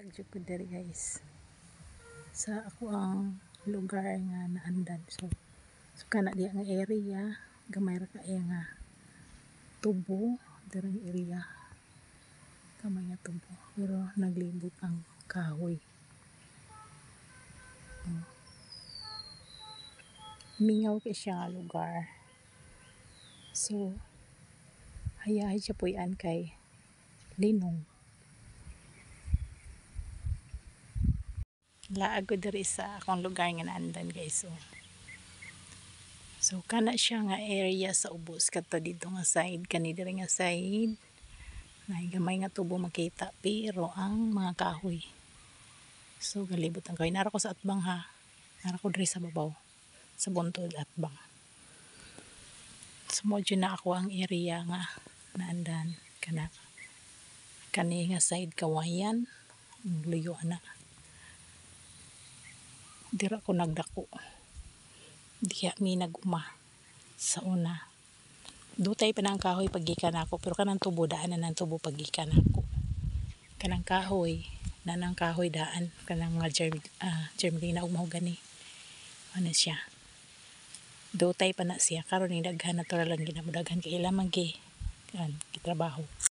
Laagyo ko diri guys sa ako ang lugar nga naandan, so kana diya nga area gamay ra kay nga tubo dirang area, gamay nga tubo pero naglibot ang kahoy. Mingaw kay siya nga lugar, so hayahay siya puy-an kay linong. Laag ko diri sa akong lugar nga naandan guys. So kana siya nga area sa ubos kadto dito nga side, kani diri nga side nay gamay nga tubo makita pero ang mga kahoy. So galibot ang kahoy. Nara ko sa atbang ha. Nara ko diri sa babaw sa buntod atbang. So mo na ako ang area nga naandan kana kani nga side kawayan luyo na. Dira ko nagdako. Diha mi naguma sa una. Dutay pa na ang kahoy paggikan ako pero kanang tubo daan na ng tubo paggikan ako. Kanang kahoy nanang kahoy daan kanang mga germlina ug mahogani. Ano siya? Dutay pa na siya karon ni daghan natural lang ginamudaghan kay ila man gitrabaho.